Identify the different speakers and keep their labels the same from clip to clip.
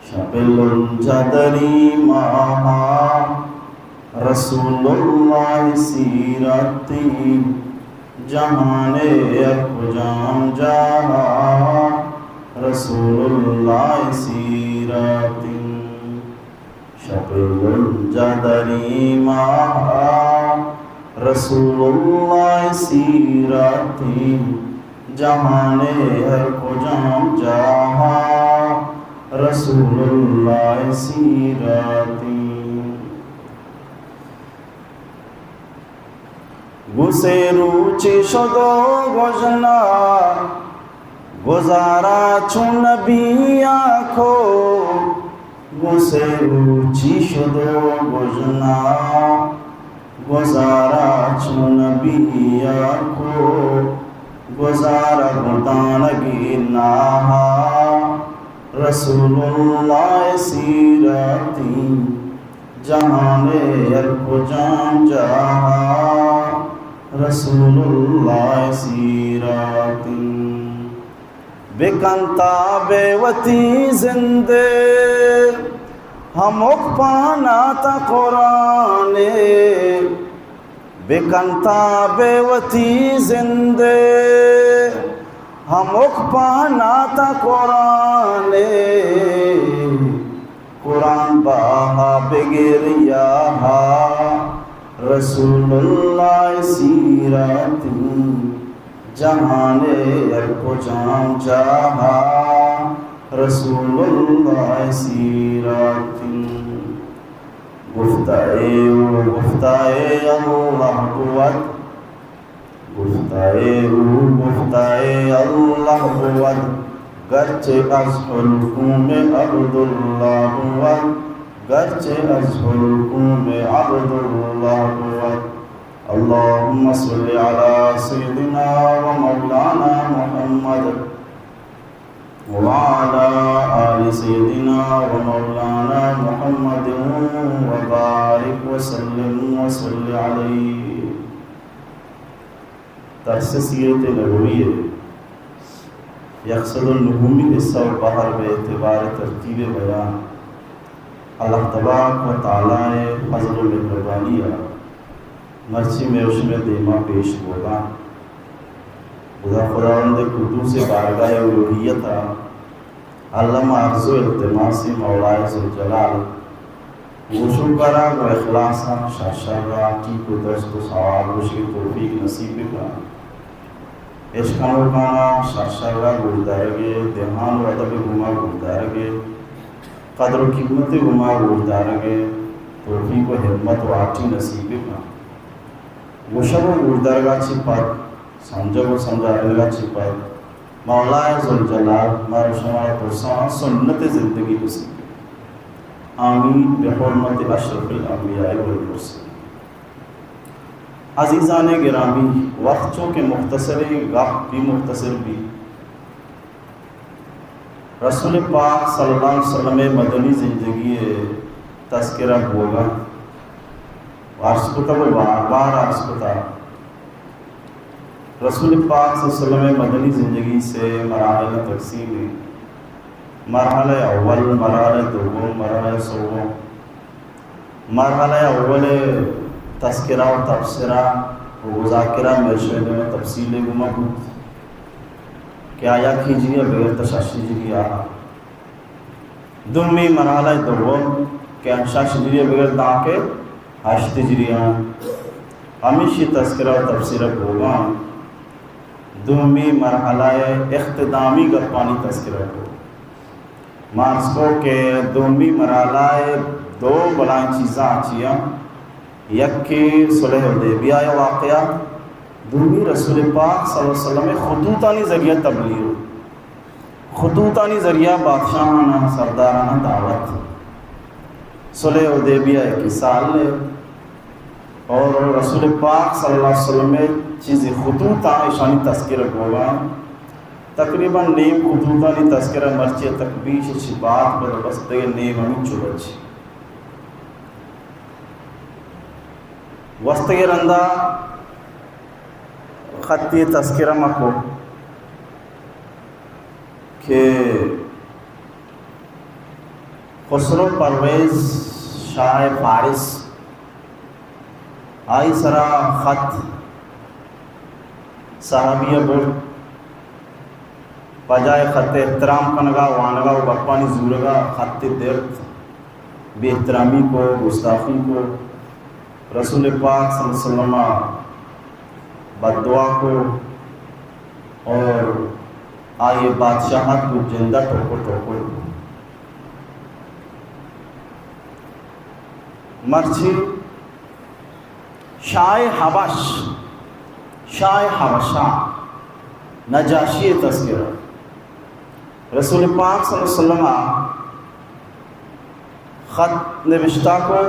Speaker 1: شب الجدری ماہا رسول اللہ سیرتی جہان اک جام جہاں رسول اللہ سیرتی شب الجدری ماہا رسول اللہ سیرتی جہان اک جام جہاں رسول اللہ سیرتی گسیروچی شدو گوشنا گزارا چون نبی آنکھو گسیروچی شدو گوشنا گزارا چون نبی آنکھو گزارا گردانگی ناہا رسول اللہ سیرتی جہان ارک جان جہاں رسول اللہ سیرتی بکنتا بے وتی زندے ہم پانا تا قرآن بکنتا بے وتی زندے ہم پانا تا قرآن قرآن باہا بگریاہا رسول اللہ سیرتی جہان ارک جام جہاں رسول اللہ سیرتی گفتائے اللہ قوت گفتائے اللہ قوت گرچہ از حلقوم عبداللہ قوت گرچہ از حلقوم عبداللہ قوت اللہم صلی علی سیدنا و مولانا محمد وعلا آل سیدنا و مولانا محمد وبارک وسلم وصلی علیہ. درس سیرت نبوی یقصد النجومی حصہ و بحر بے اعتبار ترتیب بیان اللہ تبارک و تعالی فضل و مہربانیہ مرچی میں اس میں دیما پیش ہوگا. خدا خداوند قدوس بارگاہ الوہیت علامہ عرض و التماس مولائے ذوالجلال وشو کرا و اخلاصا شاشا ٹھیک و دست و ثواب و شکر توفیق نصیب کا عشقان و کانا شاشا گردارگے دہان و ادب گما گردارگے قدر و قیمت گما گردارگے توفیق و حرمت و آٹی نصیب کا وشب و گردارگا چھپت سمجھو سمجھا چھپت مولا ذوالجلال مارو شمار پرسان سنت زندگی بسید. آمین بحرمت اشرف الانبیاء والمرسلین. عزیزان گرامی، وقت چونکہ مختصر گاہ بھی مختصر بھی رسول پاک صلی اللہ علیہ وسلم مدنی زندگی تذکرہ ہوگا. عرض کتا وہ بار بار عرض کتا رسول پاک صلی اللہ علیہ وسلم مدنی زندگی سے مراحل تقسیم ہے. مرحلہ اول، مرحلہ دوم، مرحلہ سوم. مرحلہ اول تذکرہ و تبصرہ و مذاکرہ مرشد میں تفصیل گما بود کہ آیا کھیجیے بغیر تشاشی جگی آہا. دومی مرحلہ دوم کہ انشاش جگی بغیر داکے ہشت جگی آہا. ہمیشی تذکرہ و تبصرہ ہوگا. دومی مرحلہ اختتامی گرپانی تذکرہ ہو مارس کو کہ دومی مرحلہ دو بلائیں چیزاں چیاں یک کی صلح حدیبیہ واقعہ، دومی رسول پاک صلی اللہ علیہ وسلم خطوطانی ذریعہ تبلیغ، خطوطانی ذریعہ بادشاہانہ سردارانہ دعوت. صلح حدیبیہ 21 سال اور رسول پاک صلی اللہ علیہ وسلم میں چیزیں خطوطہ اشانی تذکرہ ہوگا. تقریباً نیم خطوطانی تذکرہ مرچی تکبیش چھپات پر بستے نیم ہمیں چوبچ وسطی رندہ خطی تذکرہ مکو کہ خسرو پرویز شاہ فارس آئی سرا خط صحابیہ بول بجائے خط احترام کنگا وانگا و بپانی زورگا خط درد بے احترامی کو گستاخی کو رسول پاک صلی اللہ علیہ وسلم بددعا کو اور آئے بادشاہت کو جندہ ٹوکو مرچی شاہ حبشہ نجاشی تذکرہ رسول پاک صلی اللہ علیہ وسلم خط نوشتہ کو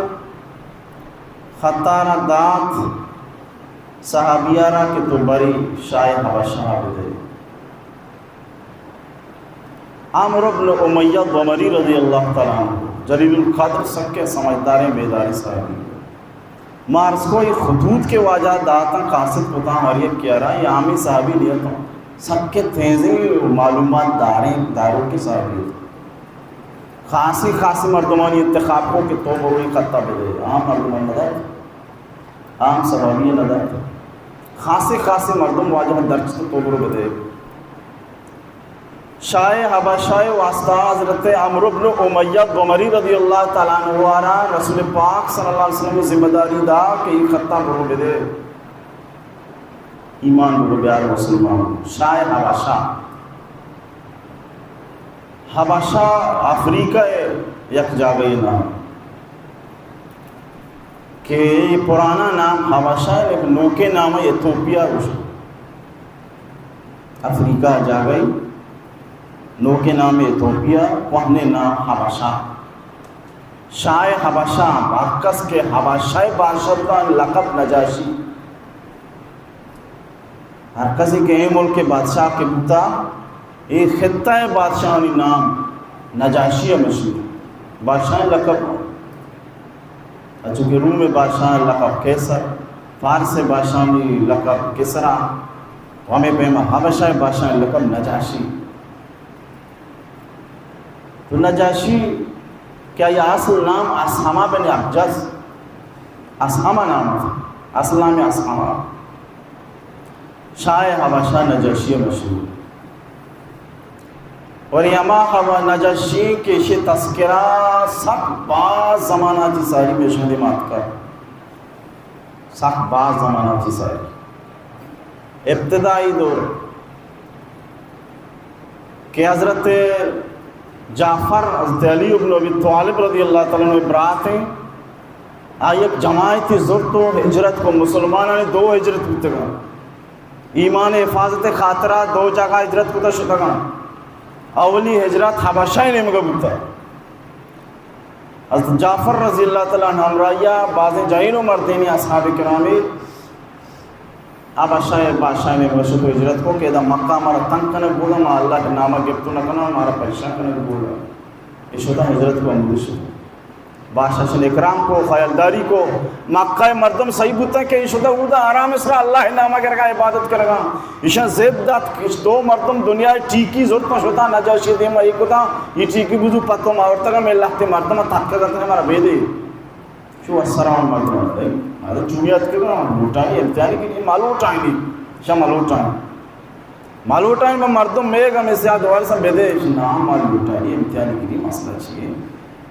Speaker 1: خطارہ دات صحابیارہ کے تو بری شاہ حبشہ بدے عامر بن امیہ ضمری رضی اللہ تعالیٰ عنہ جلیل القدر سکے سمجھداریں بیداری صاحبی مارس کو یہ خطوط کے واجہ داتاں قاصد پتا مریب کیا رہا یہ عامی صحابی لیا تھا سب کے تیزیں معلومات داروں کے صحابی خاصی مردمانی اتخاب کو کہ تو بروی خطہ بدے عام مردمان ندائے عام صحابی ندائے خاصی مردم واجہ درج تو برو بدے شاہ حبشہ واسطہ حضرت عمرو بن امیہ ضمری رضی اللہ تعالیٰ عنہ وارا رسول پاک صلی اللہ علیہ وسلم ذمہ داری دا کہ یہ خطہ برو بدے ایمان برو بیار مسلمان شاہ حبشہ افریقہ یک جاگئی نام کہ یہ پرانا نام حبشہ ہے لیکن نوکے نام ہے ایتھوپیا افریقہ جاگئی نو کے نام ایتھوپیا پہنے نام حبشہ شاہ حبشہ باکس کے حبشہ بادشاہ کا لقب نجاشی ہر کسی کے ملک کے بادشاہ کے بتا ایک خطہ بادشاہی نام نجاشی مشہور بادشاہ لقب چونکہ روم میں بادشاہ لقب کیسر فارس بادشاہی لقب کسرا ہمیں پیما حبشہ بادشاہ لقب نجاشی تو نجاشی کیا یہ اصل نام اسحمہ بن ابجز اسحمہ نام تھا اصل نام اسحمہ شاہ حبشہ نجاشی مشہور اور یما نجاشی کے یہ تذکرہ سخت بعض زماناتی ساری میں شہدمات کا سخت بعض زماناتی ساری ابتدائی دور کہ حضرت جعفر حضرت علی بن ابی طالب رضی اللہ تعالیٰ عنہ برات ہیں ایک جماعتی ضرورت و ہجرت کو مسلمانوں نے دو ہجرت ہوتے گا ایمان حفاظت خاطرہ دو جگہ ہجرت کو شدہ گا اولی ہجرت حبشہ نے مگا بتا حضرت جعفر رضی اللہ تعالیٰ عنہ ہمراہیہ بعض جائین و مردینی اصحاب کرامی حبشہ بادشاہ نے مرشد و ہجرت کو کہ دا مکہ ہمارا تنگ کنے بولا ما اللہ کے نامہ گفتو نہ کنا ہمارا پریشان کنے بولا یہ شدہ ہجرت کو اندر شدہ بادشاہ شن اکرام کو خیالداری کو مکہ مردم صحیح بوتا ہے کہ یہ شدہ اودا آرام اسرا اللہ نامہ کرگا عبادت کرگا یہ زید دات دو مردم دنیا ٹھیکی ضرورت میں شدہ نجاشی دیما ایک ہوتا یہ ٹھیکی بودو پتو ماورتا گا میں اللہ تے مردم تحقیق کرتا ہے ہمارا بیدے شو السلام مردم ہے مالا چومیات کے گا لوٹانی امتحانی کی نہیں مالو اٹھائیں شاہ مالو اٹھائیں میں مردم میں گا میں سے دوار سا بیدے نام مالو اٹھائیں امتحانی کی نہیں مسئلہ چاہیے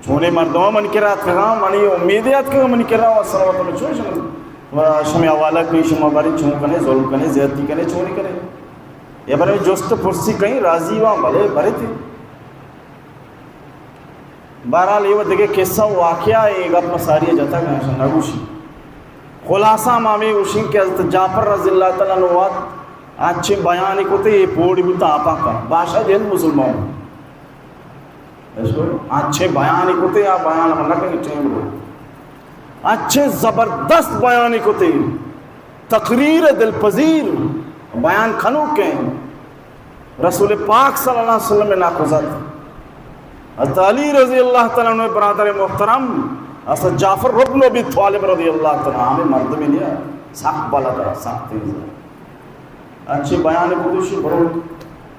Speaker 1: چھونے مردمہ من کرات کہاں منی امیدیات کہاں من کرا و صلوات میں چھوڑ شمی حوالہ کوئی شما باری چھون کنے ظلم کنے زیادتی کنے چھوڑی کنے یہ بارے میں جوست پرسی کہیں راضی وہاں بھلے بھرے تھے بہرحال یہ وہ دیکھے قصہ واقعہ ایک اپنا ساریہ جاتا گا نگوشی خلاصہ مامی اوشی کہ حضرت جعفر رضی اللہ تعالیٰ نوات اچھے بیانی کو تے یہ پوڑی بوتا آپا کا بادشاہ دین مسلمان اچھے بیانی کو تے آپ بیان ہم نہ کہیں ٹیم رو اچھے زبردست بیانی کو تے تقریر دل پذیر بیان کھنو کے رسول پاک صلی اللہ علیہ وسلم میں ناخوزت حضرت علی رضی اللہ تعالیٰ عنہ برادر محترم حضرت جعفر ربن ابی طالب رضی اللہ تعالیٰ عنہ مرد میں لیا سخت بالا تھا سخت تیز اچھے بیان کو دوشی برو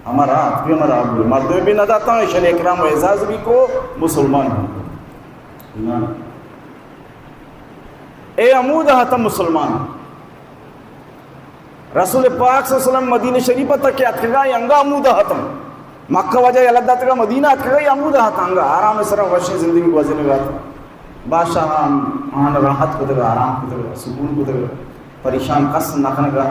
Speaker 1: ہمارا ہاتھ بھی ہمارا بھی مردوں بھی نہ داتا ہوں شریع اکرام و اعزاز بھی کو مسلمان ہوں اے عمود ہاتم مسلمان رسول پاک صلی اللہ علیہ وسلم مدینہ شریفہ تک اتکگا ینگا عمود ہاتم مکہ وجہ یلدہ تکا مدینہ اتکگا عمود ہاتم آرام سرا وشی زندگی گزرنے گا تھا بادشاہ آن راحت کو دگا آرام کو دگا سکون کو دگا پریشان قصد نکن گا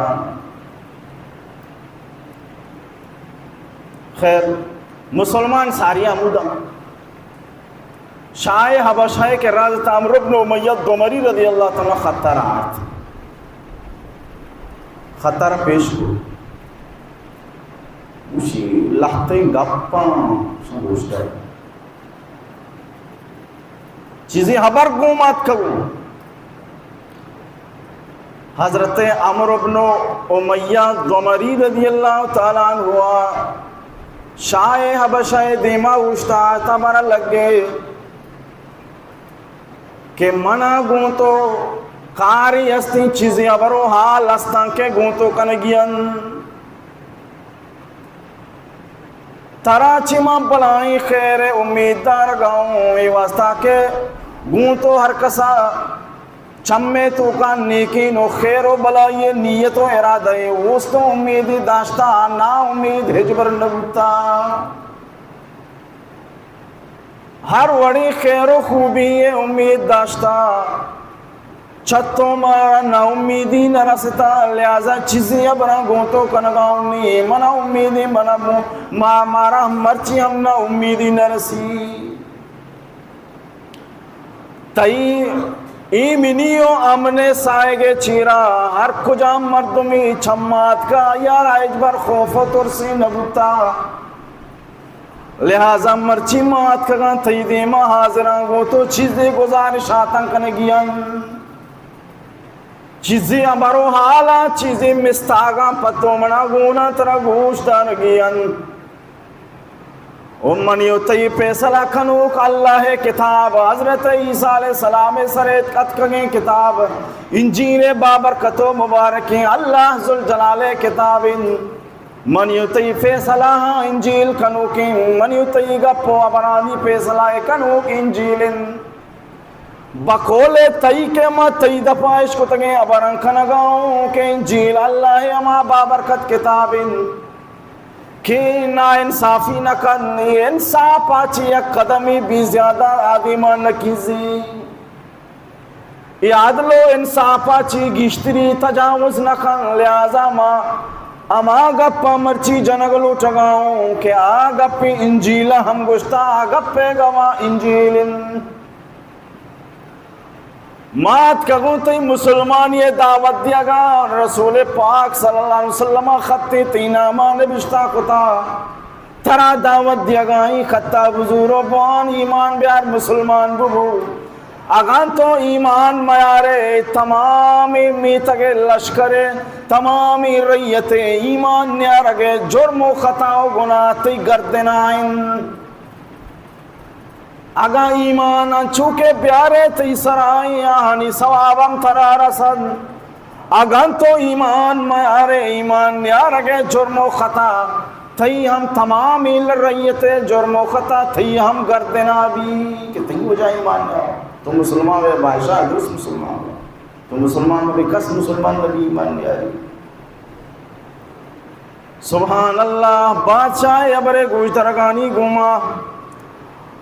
Speaker 1: خیر مسلمان ساری عمودہ شاہ حبشہ کے راز عمرو بن امیہ دمری رضی اللہ تعالیٰ خطر آت خطر پیش کو اسی لحتے گپاں سنگوشت ہے چیزیں حبر گومات کرو حضرت عمرو بن امیہ دمری رضی اللہ تعالیٰ عنہ شاہ حبشہ دیما اوشتا تبرا لگ گئے کہ منا گوں تو کاری استی چیزیں ابرو حال استان کے گوں تو کنگین ترا چیما بلائیں خیر امیددار گاؤں ای واسطہ کے گوں تو ہر کسا چمے تو کا نیکی نو خیر و بلائی نیت و ارادہ اس تو امید داشتا نا امید ہجبر نبتا ہر وڑی خیر و خوبی امید داشتا چھتوں مارا نا امیدی نرستا لہذا چیزیں ابرا گونتوں کنگاؤنی منا امیدی منا مارا مرچی ہم نا امیدی نرسی تئی ایمینیو امنے سائے چیرا ہر کجا مردمی چھمات کا یار اجبر خوف و ترسی نبوتا لہذا مرچی مات کا تھی دیما حاضران گو تو چیزیں گزارش آتاں کنگیاں چیزیں امرو حالا چیزیں مستاگاں پتو منا گونا ترا گوش دانگیاں امنیو تی پیسلہ کھنوک اللہ کتاب حضرت عیسیٰ علیہ السلام سریت قط کگیں کتاب انجیل بابرکت و مبارکیں اللہ ذوالجلال کتاب منیو تی فیصلہ انجیل کھنوکیں منیو تی گپو ابرانی فیصلہ کھنوک انجیل بکول تی کے ما تی دپائش کو تگیں ابران کھنگاؤں کہ انجیل اللہ اما بابرکت کتاب کہ نا انصافی نہ کرنی انصاف آچی یک قدمی بھی زیادہ آدیمان نکیزی یہ عدل و انصاف آچی گشتری تجاوز نہ کن لہذا اما گپا مرچی جنگلو ٹگاؤں کہ آگپی انجیل ہم گشتا آگپے گوا انجیل مات کگو تی مسلمان یہ دعوت دیا گا رسول پاک صلی اللہ علیہ وسلم خطی تیناما نبشتا کتا ترا دعوت دیا گا ہی خطا بزور و بان ایمان بیار مسلمان ببو اگان تو ایمان میارے تمامی میتگے لشکرے تمامی ریت ایمان نیارگے جرم و خطا و گناہ تی گردنائن اگا ایمان چوکے پیارے تی سرائی آہنی ثوابم ترا رسد اگان تو ایمان میارے ایمان نیارگے جرم و خطا تھی ہم تمامی لرائیت جرم و خطا تھی ہم گردنا بھی کہ تھی ہو جائے ایمان نیارے تو مسلمان میں بادشاہ درست مسلمان ہو تو مسلمان میں بھی کس مسلمان میں بھی ایمان نیارے سبحان اللہ بادشاہ ابرے گوش درگانی گھوما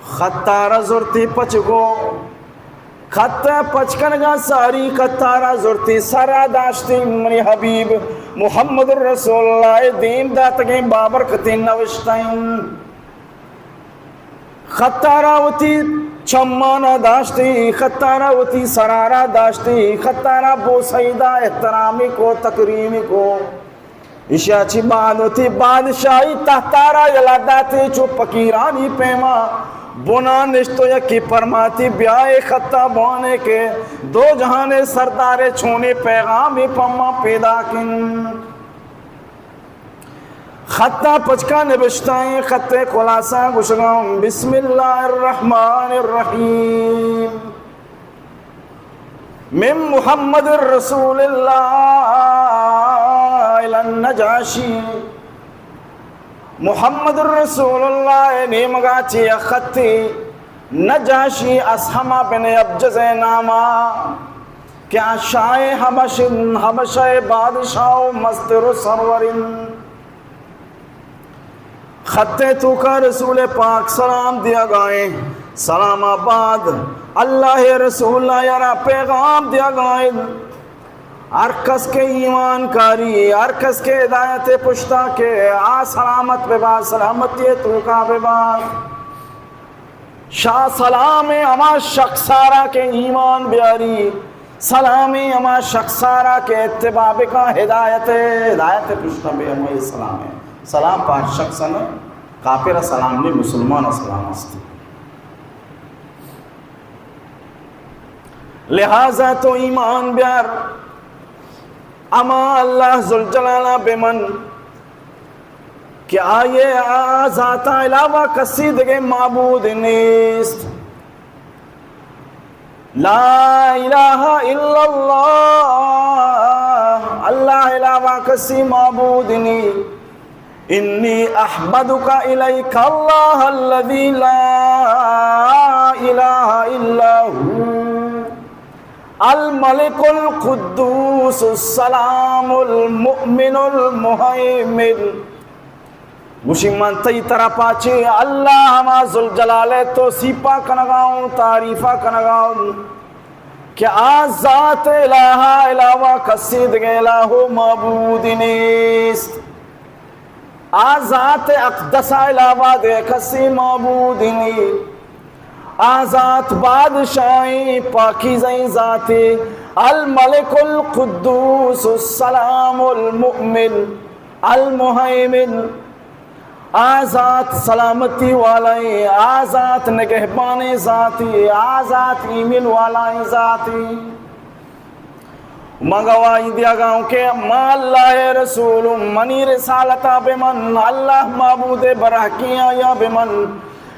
Speaker 1: خطارہ زورتی پچ گو خط پچکنگا ساری خطارہ زورتی سارا داشتی منی حبیب محمد رسول اللہ دین داتگیں بابرکتی نوشتائیں خطارہ ہوتی چمانہ داشتی خطارہ ہوتی سرارہ داشتی خطارہ بوسیدہ احترامی کو تکریمی کو اشیاچی بعد ہوتی بادشاہی تحتارہ یلاداتی چو پکیرانی پیما بنا نشتو یکی پرماتی بیائے خطہ بوانے کے دو جہانے سردارے چھونے پیغامی پما پیدا کن خطہ پچکا نبشتائیں خطے خلاصہ گشگاؤں بسم اللہ الرحمن الرحیم من محمد الرسول اللہ الى النجاشی محمد الرسول اللہ نیمگا چی خطی نجاشی اسحما بن ابجز ناما کیا شاہ حبشہ بادشاہ مستر سرورن خطے تو کا رسول پاک سلام دیا گائے سلام آباد اللہ رسول یارا پیغام دیا گائے ہر کس کے ایمان کاری ہر کس کے ہدایت پشتا کے آ سلامت بے با سلامتی تو کا بے با شاہ سلام اما شخصارہ کے ایمان بیاری سلام اما شخصارہ کے اتباع کا ہدایت پشتا بے ہمیں سلام ہے سلام پاک شخص نے کافر سلام نہیں مسلمان سلام استی لہذا تو ایمان بیار اما اللہ ذوالجلالہ بمن کہ آئے ذاتا علاوہ کسی دگے معبود نیست لا الہ الا اللہ اللہ علاوہ کسی معبود نہیں انی احمدک الیک اللہ الذی لا الہ الا ہو الملک القدوس السلام المؤمن المہیمن گوشی من تی طرح پاچے اللہ ہما ذوالجلالے تو سیپا کنگاؤں تعریفہ کنگاؤں کہ آزات الہ علاوہ کسی دگے الہ معبود نیست آزات اقدسہ علاوہ دے کسی معبود نیست آزات بادشاہی پاکیزیں ذاتی الملک القدوس السلام المؤمن المہیمن آزات سلامتی والائی آزات نگہبانی ذاتی آزات ایمن والائی ذاتی مگوائی دیا گاؤں کہ ما اللہ رسول منی رسالتا بمن اللہ معبود برحقیاں یا بمن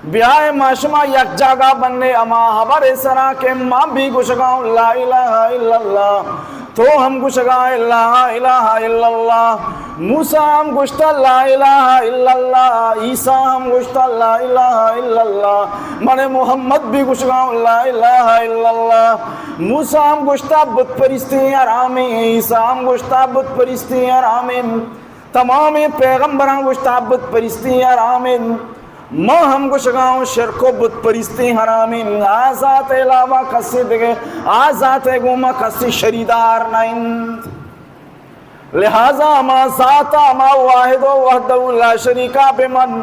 Speaker 1: بیائے معشمہ یک جاگہ بننے اما حبر سرا کے ماں بھی گشگاؤں لا الہ الا اللہ تو ہم گشگاؤں لا الہ الا اللہ موسیٰ ہم گشتا لا الہ الا اللہ عیسیٰ ہم گشتا لا الہ الا اللہ من محمد بھی گشگاؤں لا الہ الا اللہ موسیٰ ہم گشتا بت پرستی حرامی عیسیٰ ہم گشتا بت پرستی حرامی تمام پیغمبران گشتا بت پرستی حرامی ماں ہم گشگاؤں شرک و بت پرستی حرامین آزات علاوہ کسی دگے آزات گوما کسی شریدار نائند لہذا ما ذاتا ما واحد و وحدہ لا شریکہ بمن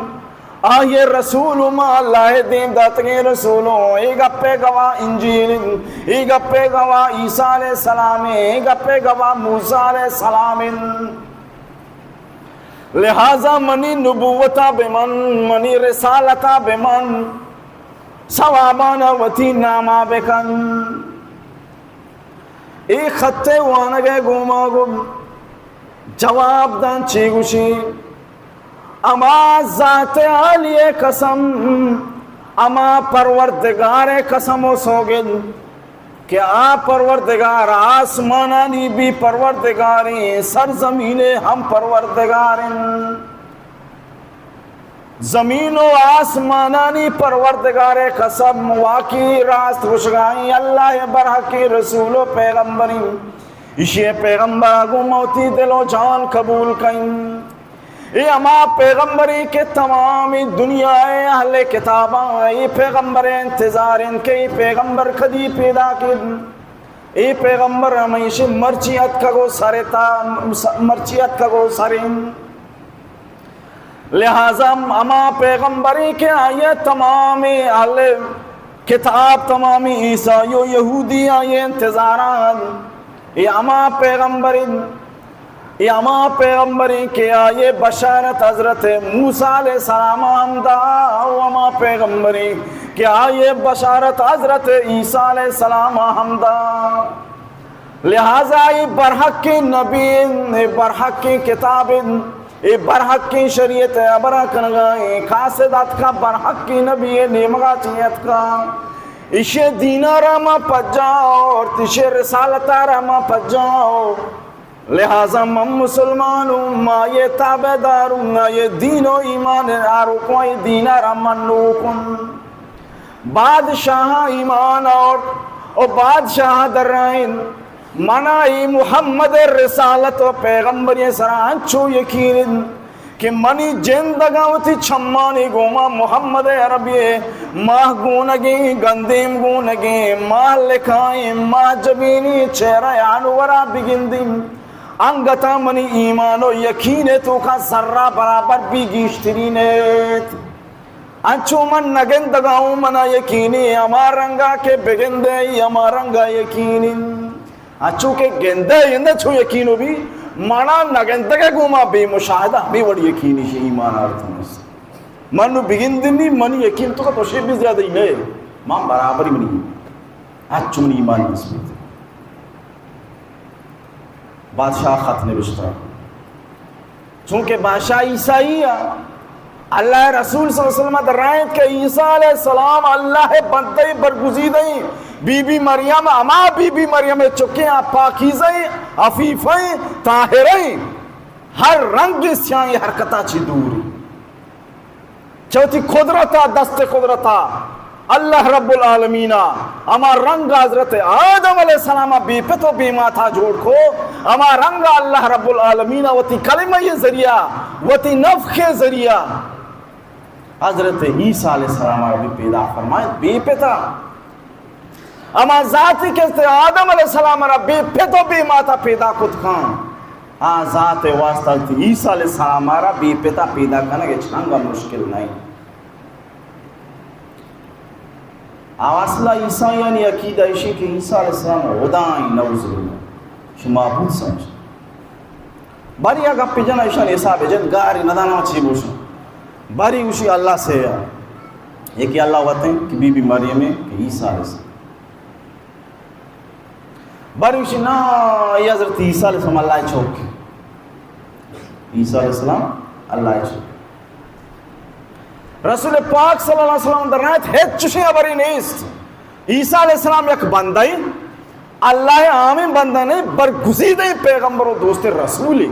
Speaker 1: آئے رسول ما اللہ دین داتگی رسولوں ایک اپے گواہ انجیل ایک اپے گواہ عیسیٰ علیہ السلام ایک اپے گواہ موسیٰ علیہ السلام لہذا منی نبوتا بمن منی رسالتا بمن ثوابانا وتی ناما بکن ایک خطے وانگے گوما گم جواب دان چی گوشی اما ذات عالی قسم اما پروردگار قسم و سوگن کہ آپ پروردگار آسمانانی بھی پروردگاری سرزمین ہم پروردگارن زمین و آسمانانی پروردگار قسم واقعی راست خوشگائی اللہ برحقی رسول و پیغمبری اسی پیغمبر کو موتی دل و جان قبول کہیں یہ اما پیغمبری کے تمامی دنیا اہل کتاباں یہ پیغمبر انتظار ان کے یہ پیغمبر کدی پیدا کن یہ پیغمبر ہمیشہ مرچیت کا گو سرتا مرچیت کا گو سرین لہذا اما پیغمبری کے آئے تمامی اہل کتاب تمامی عیسائی و یہودی آئے انتظاران یہ اما پیغمبری کے آئے بشارت حضرت موسیٰ علیہ السلام آمدہ اما پیغمبری کے آئے بشارت حضرت عیسیٰ علیہ السلام آمدہ لہذا یہ برحق کی نبی برحق کی کتاب یہ برحق کی شریعت برحق نگائی قاصدات کا برحق کی نبی نیمگا چیت کا اسے دینہ راما پجاؤ اور تشے رسالتہ راما پجاؤ لہذا من مسلمان ہوں، ما یہ تابع دار ہوں، یہ دین و ایمان آرو کوئی دین رمنو کن. بادشاہ ایمان اور بادشاہ درائن منائی محمد رسالت و پیغمبر سرانچو یقین کہ منی جندگاوتی چھمانی گوما محمد عربی ماہ گونگی گندیم گونگی ماہ لکھائیں ماہ جبینی چہرہ آنورا بگندیم انگتا منی ایمان و یقین تو کا ذرہ برابر بھی گیشترینیت انچو من نگندگاؤں منا یقینی اما رنگا کے بگندے اما رنگا یقینی انچو کے گندے اندے چھو یقینو بھی مانا نگندگا گوما بے مشاہدہ بھی وڑی یقینی شی ایمان آرتن اس منو بگندنی منی یقین تو کا تو شیب بھی زیادہ ہی ہے مان برابر ہی منی انچو منی ایمان نسبت بادشاہ خط نوشتا چونکہ بادشاہ عیسائی اللہ رسول صلی اللہ علیہ وسلم درائت کہ عیسیٰ علیہ السلام اللہ بندے برگزیدیں بی بی مریم اما بی بی مریم چکے پاکیزیں عفیفیں طاہریں ہر رنگ سیائی حرکتا چی دوری چوتھی قدرتا دست قدرتا اللہ رب العالمین اما رنگ حضرت آدم علیہ السلام بی پتو بی ماتا جوڑ کو اما رنگ اللہ رب العالمین وتی کلمہ ذریعہ وتی نفخ ذریعہ حضرت عیسیٰ علیہ السلام بھی پیدا فرمائے بی پتا اما ذاتی کہتے آدم علیہ السلام بی پتو بی ماتا پیدا کت کھان ذات واسطہ عیسیٰ علیہ السلام بی پتا پیدا کرنے کے چھنگا مشکل نہیں آواسلہ عیسیٰ یعنی عقیدہ اشی کہ عیسیٰ علیہ السلام غدائیں نوز اللہ شما بود سمجھ باری اگا پی جنا اشان حساب جن گاری ندانا چی بوشن باری اوشی اللہ سے ہے یہ کہ اللہ ہوتے ہیں کہ بی بی مریم ہے کہ عیسیٰ علیہ السلام باری اوشی نا یہ حضرت عیسیٰ علیہ السلام اللہ چوک عیسیٰ علیہ السلام اللہ چوک رسول پاک صلی اللہ علیہ وسلم در نایت ہیت چوشی ابری نیست عیسیٰ علیہ السلام یک بندائی اللہ آمین بندہ نہیں برگزیدہ پیغمبر و دوست رسولی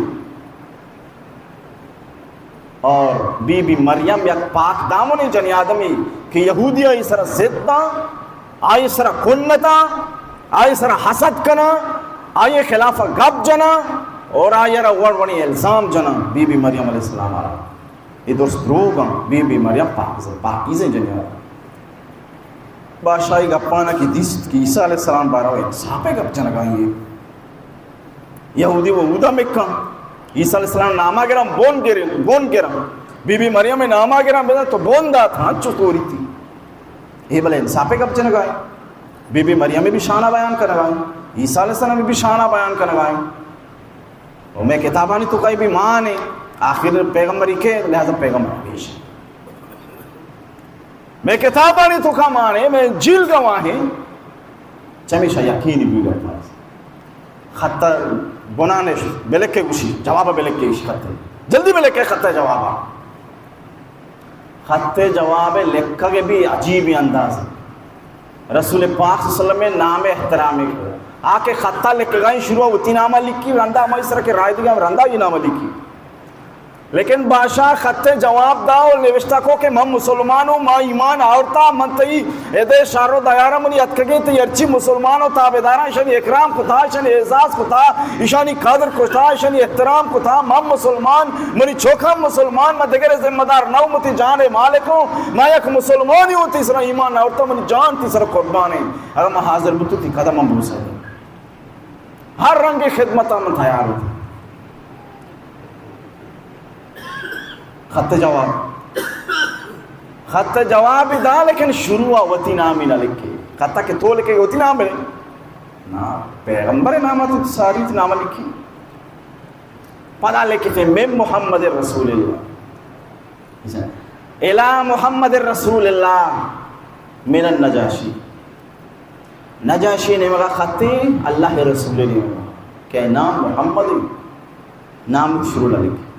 Speaker 1: اور بی بی مریم یک پاک دامنی جنی آدمی کہ یہودی آئی سر زدتا آئی سر کنتا آئی سر حسد کنا آئی خلاف گب جنا اور آئی را وڑونی الزام جنا بی بی مریم علیہ السلام آرہا یہ درست دروگا بی بی مریم پاکیزیں جنی آرہا بادشاہی گپانا کی دیست کی عیسیٰ علیہ السلام بارا ہوئے ساپے گپ جنگائیں یہ یہودی وہ اودا مکہ عیسیٰ علیہ السلام ناما گرام بون گرام بی بی مریم میں ناما گرام بیدا تو بون دا تھا چو توری تھی یہ بلے انصافے کب چنگائیں بی بی مریم بھی شانہ بیان کرنگائیں عیسیٰ علیہ السلام بھی شانہ بیان کرنگائیں اور میں کتابانی تو کئی بھی مانے آخر پیغمبری کے لہذا پیغمبر پیش میں کتابانی تو کا مانے میں جیل گواہیں چمیشہ یقینی بھی گئے پاس خطہ بنانے بلکے گوشی جوابہ بلکے گوشی خطے جلدی بلکے خطے جوابہ خطے جوابے لکھا کے بھی عجیبی انداز رسول پاک صلی اللہ علیہ وسلم نام احترامی آکے خطہ لکھ گئیں شروع ہوتی نامہ لکھی رندہ ہمیں اس طرح کے رائے دیا رندہ یہ نامہ لکھی لیکن بادشاہ خطے جواب دا اور نوشتہ کو کہ من مسلمانوں ما ایمان آورتا منتئی ایدے شارو دیارہ منی اتکگی تی ارچی مسلمانوں تابداران اشانی اکرام کتا اشانی اعزاز کتا اشانی قدر کتا اشانی احترام کتا من مسلمان منی چوکھا مسلمان میں دگر ذمہ دار نو متی جان مالکوں میں یک مسلمانی ہوں تیسرا ایمان آورتا منی جان تیسرا قربانی اگر میں حاضر بتو تی قدم ہم بوسا ہے ہر رنگ خدمتہ من تیار ہوتی خط جواب دا لیکن شروع وتی نامی نہ لکھے خطہ کہ تو لکھے وتی نام ہے نا پیغمبر نامہ تو ساری نامہ لکھی پڑھا لکھے تھے میں محمد رسول اللہ الہ محمد رسول اللہ من النجاشی نجاشی نے مگا خطے اللہ رسول نے کہ نام محمد نام شروع نہ لکھے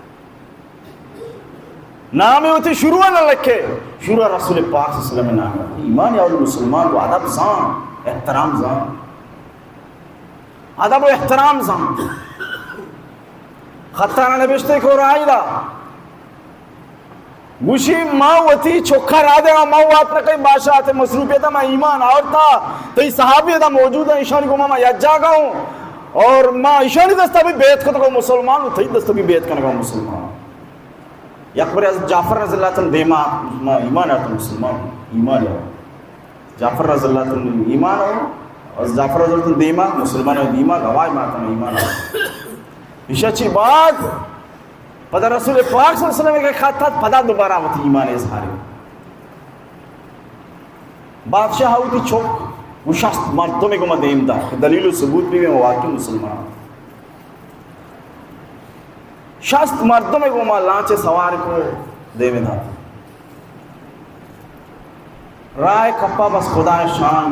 Speaker 1: نام ہوتی شروع نہ لکھے شروع رسول پاک صلی اللہ علیہ وسلم نام ایمان یا مسلمان کو ادب زان احترام زان ادب و احترام زان
Speaker 2: خطانہ نبشتے کو رائی دا گوشی ماں وطی چکھا را دے گا ماں وات نہ کئی بادشاہ تے مصروفیتا میں ایمان آورتا تی صحابی دا موجود ہے ایشانی کو ماں یجا گا ہوں اور ماں ایشانی دستا بھی بیعت کرتا گا مسلمان ہوں تی دستا بھی بیعت کرنے گا مسلمان یکبر حضرت جعفر رضی اللہ تن دیما ایمان آتا مسلمان ایمان ہے جعفر رضی اللہ تن ایمان ہو اور جعفر رضی اللہ تن دیما مسلمان ہے دیما گواہ ماتا ایمان ہے ایشا چی بات پدا رسول پاک صلی اللہ علیہ وسلم کے خط تھا پدا دوبارہ ہوتی ایمان اظہار بادشاہ ہوتی چھوک وہ شخص مردوں میں گمہ دیم دا دلیل و ثبوت بھی میں واقعی مسلمان شخص مردوں میں گمہ لانچے سوار کو دیم دا رائے کپا بس خدا شان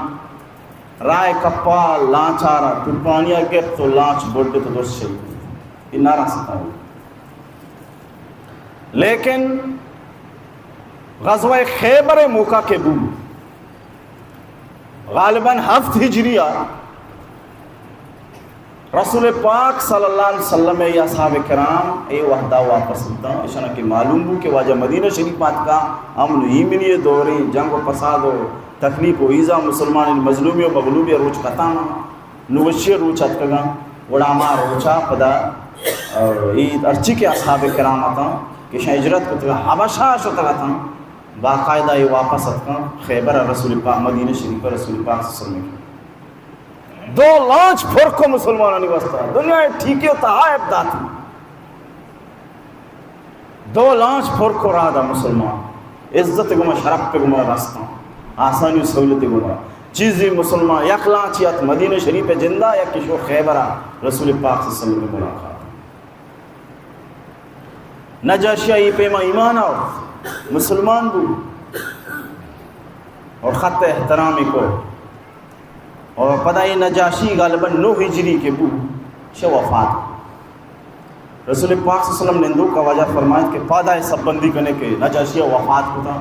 Speaker 2: رائے کپا لانچارا ترپانیا گفت تو لانچ بڑھتے تو درست شہید یہ نارا ستا ہوئی لیکن غزوہ خیبر موقع کے بعد غالباً 7 ہجریہ رسول پاک صلی اللہ علیہ وسلم یا صحابہ کرام اے وحدہ واپس ہوتا اشانہ کہ معلوم ہو کہ واجہ مدینہ شریف بات کا امن ہی منی دوری جنگ و پساد و تکلیف و ایزا مسلمان مظلومی و مغلوبی روچ کتانا نوشی روچ اتکگا وڑا ما روچا پدا عید ارچی کے اصحاب کرام آتا کہ ہجرت کو تگا حبشہ شتگا تھا باقاعدہ یہ واپس اتکا خیبر رسول پاک مدینہ شریف رسول پاک صلی اللہ علیہ وسلم 2 لانچ فرق کو مسلمانوں نے واسطہ دنیا ٹھیکی ہوتا ہے ابدا تھی 2 لانچ فرق کو رہا دا مسلمان عزت گمہ شرف پہ گمہ راستہ آسانی و سہولت گمہ چیزی مسلمان یک لانچیت مدینہ شریف جندہ یا کشو خیبرہ رسول پاک صلی اللہ علیہ وسلم ملاقات نجاشیہ یہ پیما ایمان آؤ مسلمان بو اور خط احترامی کو اور پتہ یہ نجاشی غالباً 9 ہجری کے بو شو وفات رسول پاک صلی اللہ علیہ وسلم نے اندو کا وجہ فرمائے کہ پادہ سب بندی کرنے کے نجاشیہ وفات کو تھا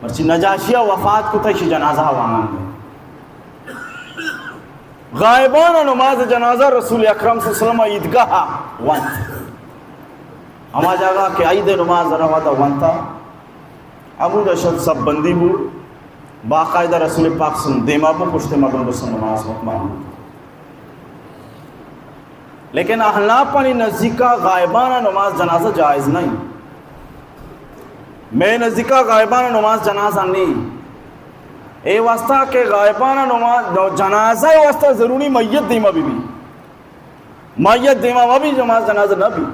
Speaker 2: مرچی نجاشیہ وفات کو تھا اسی جنازہ وانان میں غائبان نماز جنازہ رسول اکرم صلی اللہ علیہ وسلم عیدگاہ وانت ہما جاگا کہ عید نماز رہا تھا وانتا ابو دشت سب بندی بو باقاعدہ رسول پاک سن دیما بو کشتے مدن بسن نماز مطمان لیکن احناف پانی نزدیکا غائبانہ نماز جنازہ جائز نہیں میں نزدیکا غائبانہ نماز جنازہ نہیں اے واسطہ کہ غائبانہ نماز جنازہ واسطہ ضروری میت دیما بھی میت دیما بھی نماز جنازہ نہ بھی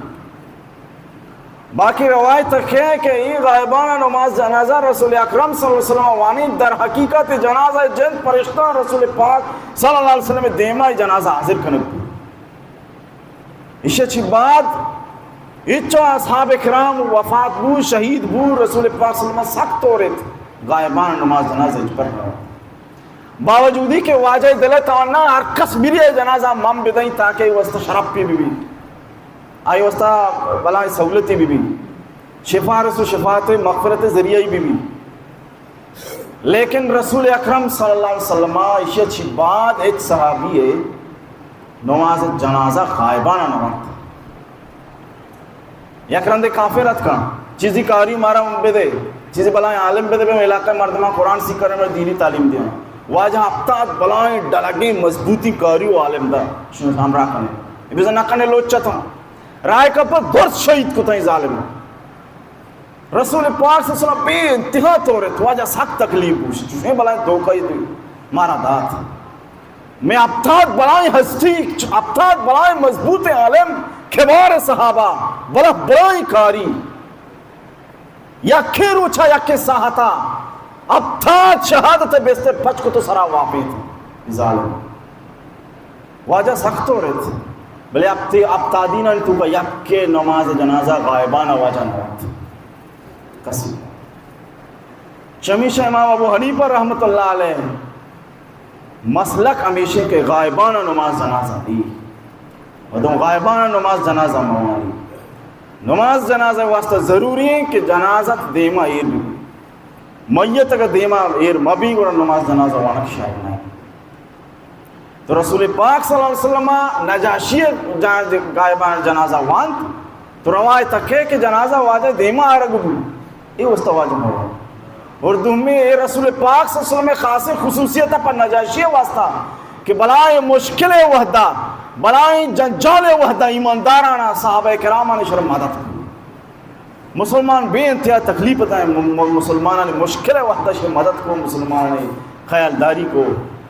Speaker 2: باقی روایت تک ہے کہ یہ غائبانہ نماز جنازہ رسول اکرم صلی اللہ علیہ وسلم وانی در حقیقت جنازہ جن پرشتہ رسول پاک صلی اللہ علیہ وسلم دیما جنازہ حاضر کنک اس اچھی بات اچھو اصحاب اکرام وفات بو شہید بو رسول پاک صلی اللہ علیہ وسلم سخت ہو رہے تھے غائبانہ نماز جنازہ پر باوجودی کہ واجہ دلت آنا ہر کس میری جنازہ مم بدائیں تاکہ وسط شراب پی بھی آئی وسطہ بلائی سہولتی بھی شفارس و شفاعت مغفرت ذریعی بھی لیکن رسول اکرم صلی اللہ علیہ وسلم ایشی اچھی بات ایک صحابی ہے نماز جنازہ غائبانہ نماز یک رندے کافرت کا چیزی کاری مارا بے دے چیزی بلائیں عالم بے دے بے علاقہ مردمہ قرآن سیکھ کرنے میں دینی تعلیم دیا واجہ افتاد بلائیں ڈلگیں مضبوطی کاری و عالم دا شنو ہمراہ کرنے یہ بھی نہ کرنے لوچا تھا رائے کا پر درست شہید کو تھا ظالم رسول پاک صلی اللہ علیہ وسلم بے انتہا تو رہے تو واجہ سخت تکلیف پوچھ چوشیں بلائیں دھوکہ ہی دوئی مارا دات میں افتاد بلائیں ہستی افتاد بلائیں مضبوط عالم کبار صحابہ بلا بلائیں کاری یکی روچا یکی ساہتا افتاد شہادت بیستے پچ کو تو سرا واپی تھی ظالم واجہ سخت تو رہے تھے بلے افتادین تو با یکی نماز جنازہ غائبانہ واجہ نوات کسی چمیشہ امام ابو حنیفہ رحمت اللہ علیہ مسلک ہمیشہ کے غائبانہ نماز جنازہ دی ودوں غائبانہ نماز جنازہ موانی نماز جنازہ واسطہ ضروری ہے کہ جنازت دیما ایر بھی میت اگر دیما ایر مبی اور نماز جنازہ وانک شاید نہیں تو رسول پاک صلی اللہ علیہ وسلم نجاشی غائبان جنازہ وانت تو روایت تکے کہ جنازہ واجہ دیما آرگ بھی یہ وسط واجہ ہوا اردو میں اے رسول پاک صلی اللہ علیہ وسلم خاص خصوصیت پر نجاشی واسطہ کہ بلائے مشکل وحدہ بلائے جنجال وحدہ ایماندارانا صحابہ کرامانے شرم مدد مسلمان بے انتہا تکلیف ہے مسلمانوں نے مشکل وحدہ شرم مدد کو مسلمانوں نے خیالداری کو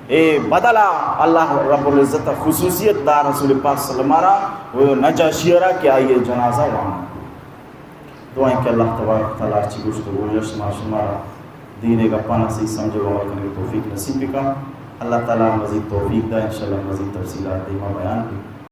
Speaker 2: اے بدلا اللہ رب العزت خصوصیت دار رسول پاک صلی اللہ علیہ وسلم وہ نجاشیرہ کہ آئیے جنازہ وہاں دعائیں کہ اللہ تبارک تعالیٰ اچھی گفتگو یشما شمارا دین کا پانا سے سمجھے گا کرنے کی توفیق نصیب کا اللہ تعالیٰ مزید توفیق دا انشاءاللہ مزید تفصیلات دیما بیان کی